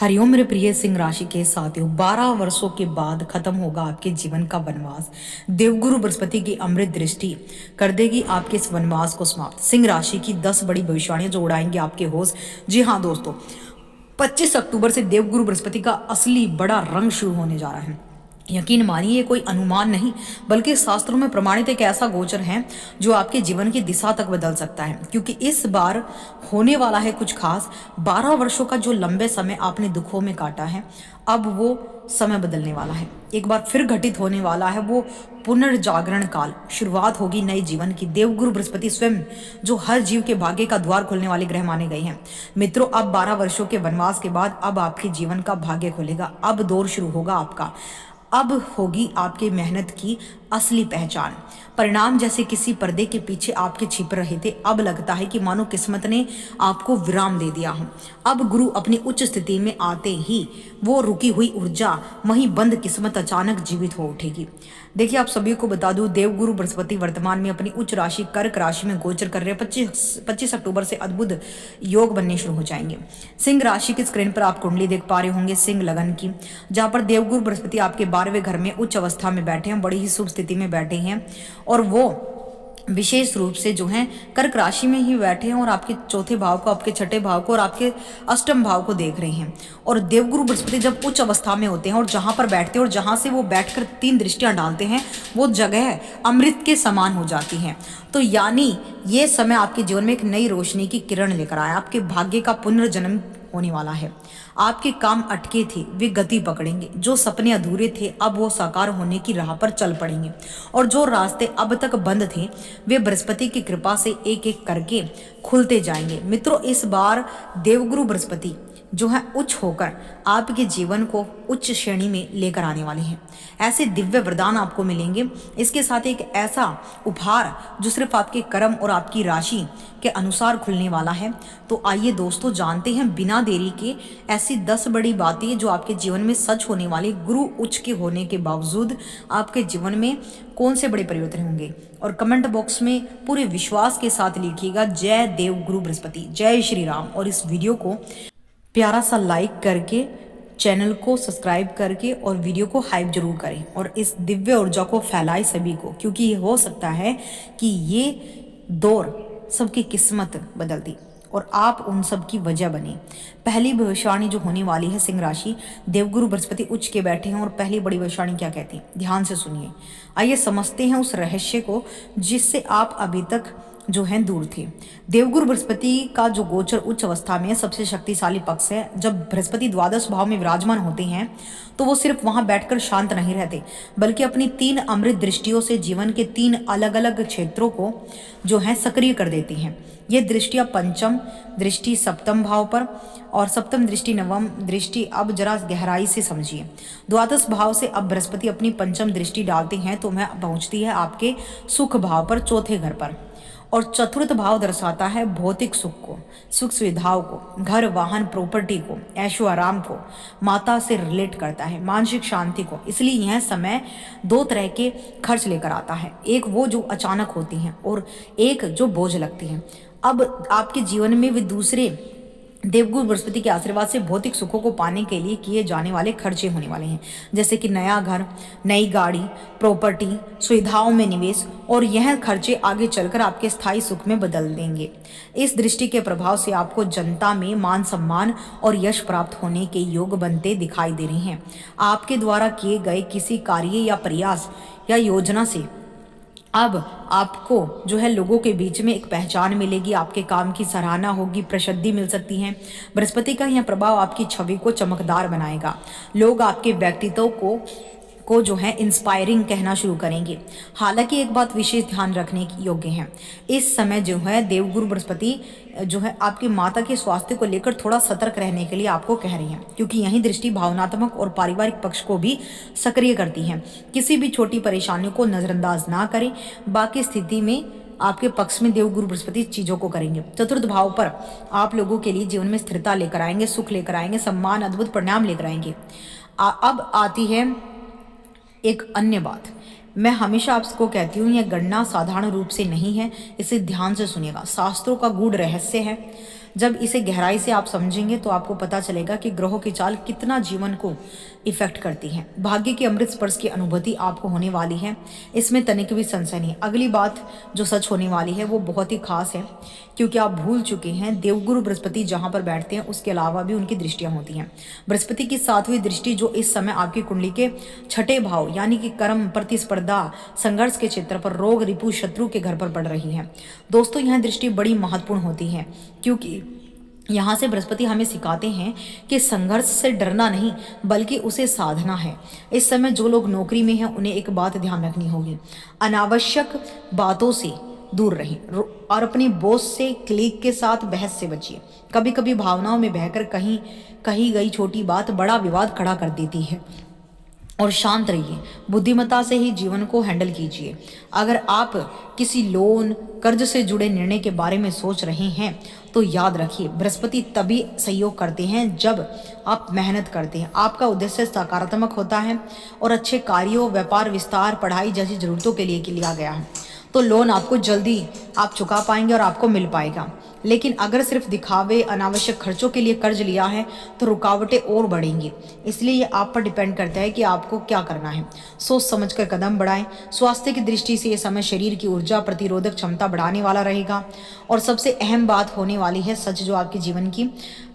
हरिओम मेरे प्रिय सिंह राशि के साथियों, 12 वर्षों के बाद खत्म होगा आपके जीवन का वनवास। देवगुरु बृहस्पति की अमृत दृष्टि कर देगी आपके इस वनवास को समाप्त। सिंह राशि की 10 बड़ी भविष्यवाणियां जो उड़ाएंगे आपके होश। जी हाँ दोस्तों, 25 अक्टूबर से देवगुरु बृहस्पति का असली बड़ा रंग शुरू होने जा रहा है। यकीन मानिए, ये कोई अनुमान नहीं बल्कि शास्त्रों में प्रमाणित एक ऐसा गोचर है जो आपके जीवन की दिशा तक बदल सकता है, क्योंकि इस बार होने वाला है कुछ खास। 12 वर्षों का जो लंबे समय आपने दुखों में काटा है, अब वो समय बदलने वाला है। एक बार फिर घटित होने वाला है वो पुनर्जागरण काल। शुरुआत होगी नए जीवन की। देवगुरु बृहस्पति स्वयं जो हर जीव के भाग्य का द्वार खोलने वाले ग्रह माने गए हैं। मित्रों, अब 12 वर्षों के वनवास के बाद अब आपके जीवन का भाग्य खुलेगा। अब दौर शुरू होगा आपका। अब होगी आपकी मेहनत की असली पहचान। परिणाम जैसे किसी पर्दे के पीछे आपके छिप रहे थे, अब लगता है कि मानो किस्मत ने आपको विराम दे दिया हो। अब गुरु अपनी उच्च स्थिति में आते ही वो रुकी हुई ऊर्जा, वहीं बंद किस्मत अचानक जीवित हो उठेगी। देखिए, आप सभी को बता दूं, देवगुरु बृहस्पति वर्तमान में अपनी उच्च राशि कर्क राशि में गोचर कर रहे हैं। 25 अक्टूबर से अद्भुत योग बनने शुरू हो जाएंगे। सिंह राशि की स्क्रीन पर आप कुंडली देख पा रहे होंगे सिंह लगन की, जहां पर देवगुरु बृहस्पति आपके 12वें घर में उच्च अवस्था में बैठे हैं, बड़ी ही शुभ स्थिति में बैठे हैं। और वो विशेष रूप से जो है कर्क राशि में ही बैठे हैं और आपके चौथे भाव को, आपके छठे भाव को और आपके अष्टम भाव को देख रहे हैं। और देवगुरु बृहस्पति जब उच्च अवस्था में होते हैं और जहां पर बैठते हैं और जहां से वो बैठकर 3 दृष्टियां डालते हैं, वो जगह अमृत के समान हो जाती है। तो यानी ये समय आपके जीवन में एक नई रोशनी की किरण लेकर आया। आपके भाग्य का पुनर्जन्म होने वाला है। आपके काम अटके थे, वे गति पकड़ेंगे। जो सपने अधूरे थे, अब वो साकार होने की राह पर चल पड़ेंगे। और जो रास्ते अब तक बंद थे, वे बृहस्पति की कृपा से एक एक करके खुलते जाएंगे। मित्रों, इस बार देवगुरु बृहस्पति जो है उच्च होकर आपके जीवन को उच्च श्रेणी में लेकर आने वाले हैं। ऐसे दिव्य वरदान आपको मिलेंगे। इसके साथ एक ऐसा उपहार जो सिर्फ आपके कर्म और आपकी राशि के अनुसार खुलने वाला है। तो आइए दोस्तों, जानते हैं बिना देरी के ऐसी 10 बड़ी बातें जो आपके जीवन में सच होने वाली। गुरु उच्च के होने के बावजूद आपके जीवन में कौन से बड़े परिवर्तन होंगे। और कमेंट बॉक्स में पूरे विश्वास के साथ लिखिएगा, जय देव गुरु बृहस्पति, जय श्री राम। और इस वीडियो को प्यारा सा लाइक करके, चैनल को सब्सक्राइब करके और वीडियो को हाइप जरूर करें और इस दिव्य ऊर्जा को फैलाएं सभी को, क्योंकि ये हो सकता है कि ये दौर सबकी किस्मत बदल दी और आप उन सब की वजह बने। पहली भविष्यवाणी जो होने वाली है सिंह राशि, देवगुरु बृहस्पति उच्च के बैठे हैं और पहली बड़ी भविष्यवाणी क्या कहती है, ध्यान से सुनिए। आइए समझते हैं उस रहस्य को जिससे आप अभी तक जो है दूर थे। देवगुरु बृहस्पति का जो गोचर उच्च अवस्था में सबसे शक्तिशाली पक्ष है। जब बृहस्पति द्वादश भाव में विराजमान होते हैं तो वो सिर्फ वहां बैठकर शांत नहीं रहते, बल्कि अपनी 3 अमृत दृष्टियों से जीवन के 3 अलग अलग क्षेत्रों को जो है सक्रिय कर देती हैं। ये दृष्टियां पंचम दृष्टि सप्तम भाव पर और सप्तम दृष्टि नवम दृष्टि। अब जरा गहराई से समझिए। द्वादश भाव से अब बृहस्पति अपनी पंचम दृष्टि डालते हैं तो वह पहुंचती है आपके सुख भाव पर, चौथे घर पर। और चतुर्थ भाव दर्शाता है भौतिक सुख को, सुख सुविधाओं को, घर वाहन प्रॉपर्टी को, ऐशो आराम को, माता से रिलेट करता है, मानसिक शांति को। इसलिए यह समय 2 तरह के खर्च लेकर आता है, एक वो जो अचानक होती हैं और एक जो बोझ लगती हैं। अब आपके जीवन में वे दूसरे देवगुरु बृहस्पति के आशीर्वाद से भौतिक सुखों को पाने के लिए किए जाने वाले खर्चे होने वाले हैं, जैसे कि नया घर, नई गाड़ी, प्रॉपर्टी, सुविधाओं में निवेश। और यह खर्चे आगे चलकर आपके स्थायी सुख में बदल देंगे। इस दृष्टि के प्रभाव से आपको जनता में मान सम्मान और यश प्राप्त होने के योग बनते दिखाई दे रहे हैं। आपके द्वारा किए गए किसी कार्य या प्रयास या योजना से अब आपको जो है लोगों के बीच में एक पहचान मिलेगी, आपके काम की सराहना होगी, प्रसिद्धि मिल सकती है। बृहस्पति का यह प्रभाव आपकी छवि को चमकदार बनाएगा। लोग आपके व्यक्तित्व को जो है इंस्पायरिंग कहना शुरू करेंगे। हालांकि एक बात विशेष ध्यान रखने की योग्य है, इस समय जो है देवगुरु बृहस्पति जो है आपकी माता के स्वास्थ्य को लेकर थोड़ा सतर्क रहने के लिए आपको कह रही हैं, क्योंकि यही दृष्टि भावनात्मक और पारिवारिक पक्ष को भी सक्रिय करती है। किसी भी छोटी परेशानियों को नजरअंदाज ना करें, बाकी स्थिति में आपके पक्ष में देवगुरु बृहस्पति चीजों को करेंगे। चतुर्थ भाव पर आप लोगों के लिए जीवन में स्थिरता लेकर आएंगे, सुख लेकर आएंगे, सम्मान, अद्भुत परिणाम लेकर आएंगे। अब आती है एक अन्य बात। मैं हमेशा आपको कहती हूँ, यह गणना साधारण रूप से नहीं है, इसे ध्यान से सुनिएगा। शास्त्रों का गूढ़ रहस्य है। जब इसे गहराई से आप समझेंगे तो आपको पता चलेगा कि ग्रहों की चाल कितना जीवन को इफेक्ट करती है। भाग्य के अमृत स्पर्श की अनुभूति आपको होने वाली है, इसमें तनिक भी संशय नहीं। अगली बात जो सच होने वाली है वो बहुत ही खास है, क्योंकि आप भूल चुके हैं देवगुरु बृहस्पति जहां पर बैठते हैं उसके अलावा भी उनकी दृष्टियां होती हैं। बृहस्पति की 7वीं दृष्टि जो इस समय आपकी कुंडली के 6ठे भाव यानी कि कर्म, प्रतिस्पर्धा, संघर्ष के क्षेत्र पर, रोग, रिपु, शत्रु के घर पर पड़ रही है। दोस्तों यह दृष्टि बड़ी महत्वपूर्ण होती है, क्योंकि यहाँ से बृहस्पति हमें सिखाते हैं कि संघर्ष से डरना नहीं बल्कि उसे साधना है। इस समय जो लोग नौकरी में हैं उन्हें एक बात ध्यान रखनी होगी, अनावश्यक बातों से दूर रहें और अपने बॉस से, क्लीग के साथ बहस से बचिए। कभी कभी भावनाओं में बहकर कही गई छोटी बात बड़ा विवाद खड़ा कर देती है। और शांत रहिए, बुद्धिमत्ता से ही जीवन को हैंडल कीजिए। अगर आप किसी लोन, कर्ज से जुड़े निर्णय के बारे में सोच रहे हैं तो याद रखिए बृहस्पति तभी सहयोग करते हैं जब आप मेहनत करते हैं, आपका उद्देश्य सकारात्मक होता है और अच्छे कार्यों, व्यापार विस्तार, पढ़ाई जैसी जरूरतों के लिए लिया गया है तो लोन आपको जल्दी आप चुका पाएंगे और आपको मिल पाएगा। लेकिन अगर सिर्फ दिखावे, अनावश्यक खर्चों के लिए कर्ज लिया है तो रुकावटें और बढ़ेंगी। इसलिए ये आप पर डिपेंड करता है कि आपको क्या करना है। सोच समझकर कदम बढ़ाएं। स्वास्थ्य की दृष्टि से ये समय शरीर की ऊर्जा, प्रतिरोधक क्षमता बढ़ाने वाला रहेगा। और सबसे अहम बात होने वाली है सच, जो आपके जीवन की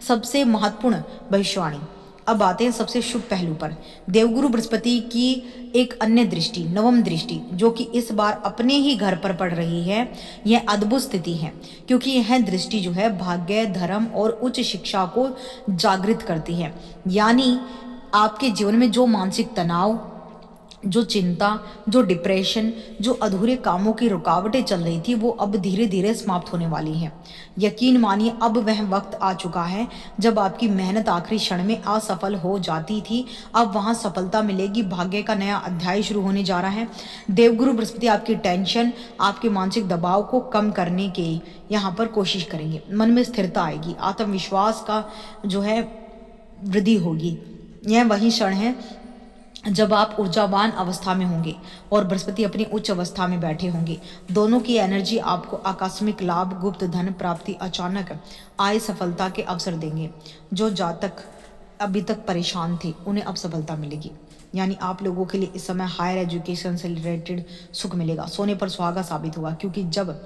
सबसे महत्वपूर्ण भविष्यवाणी। अब आते हैं सबसे शुभ पहलू पर, देवगुरु बृहस्पति की एक अन्य दृष्टि, 9वीं दृष्टि, जो कि इस बार अपने ही घर पर पड़ रही है। यह अद्भुत स्थिति है क्योंकि यह दृष्टि जो है भाग्य, धर्म और उच्च शिक्षा को जागृत करती है। यानी आपके जीवन में जो मानसिक तनाव, जो चिंता, जो डिप्रेशन, जो अधूरे कामों की रुकावटें चल रही थी वो अब धीरे धीरे समाप्त होने वाली हैं। यकीन मानिए अब वह वक्त आ चुका है जब आपकी मेहनत आखिरी क्षण में असफल हो जाती थी, अब वहां सफलता मिलेगी। भाग्य का नया अध्याय शुरू होने जा रहा है। देवगुरु बृहस्पति आपकी टेंशन, आपके मानसिक दबाव को कम करने के यहाँ पर कोशिश करेंगे। मन में स्थिरता आएगी, आत्मविश्वास का जो है वृद्धि होगी। यह वही क्षण है जब आप ऊर्जावान अवस्था में होंगे और बृहस्पति अपनी उच्च अवस्था में बैठे होंगे। दोनों की एनर्जी आपको आकस्मिक लाभ, गुप्त धन प्राप्ति, अचानक आय, सफलता के अवसर देंगे। जो जातक अभी तक परेशान थे उन्हें अब सफलता मिलेगी। यानी आप लोगों के लिए इस समय हायर एजुकेशन से रिलेटेड सुख मिलेगा, सोने पर सुहागा साबित होगा। क्योंकि जब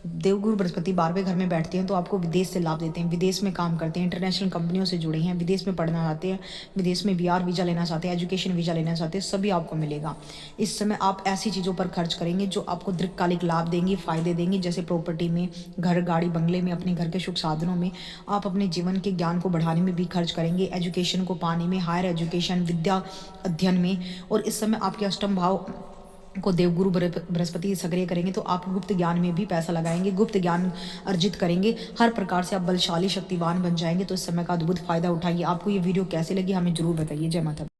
देवगुरु बृहस्पति 12वें घर में बैठते हैं तो आपको विदेश से लाभ देते हैं, विदेश में काम करते हैं, इंटरनेशनल कंपनियों से जुड़े हैं, विदेश में पढ़ना चाहते हैं, विदेश में वीआर वीज़ा लेना चाहते हैं, एजुकेशन वीज़ा लेना चाहते हैं, सभी आपको मिलेगा। इस समय आप ऐसी चीज़ों पर खर्च करेंगे जो आपको दीर्घकालिक लाभ देंगी, फायदे देंगी, जैसे प्रॉपर्टी में, घर, गाड़ी, बंगले में, अपने घर के सुख साधनों में। आप अपने जीवन के ज्ञान को बढ़ाने में भी खर्च करेंगे, एजुकेशन को पाने में, हायर एजुकेशन, विद्या अध्ययन में। और इस समय आपके अष्टम भाव को देवगुरु बृहस्पति सक्रिय करेंगे तो आप गुप्त ज्ञान में भी पैसा लगाएंगे, गुप्त ज्ञान अर्जित करेंगे, हर प्रकार से आप बलशाली, शक्तिवान बन जाएंगे। तो इस समय का अद्भुत फायदा उठाइए। आपको ये वीडियो कैसे लगी हमें जरूर बताइए। जय माता।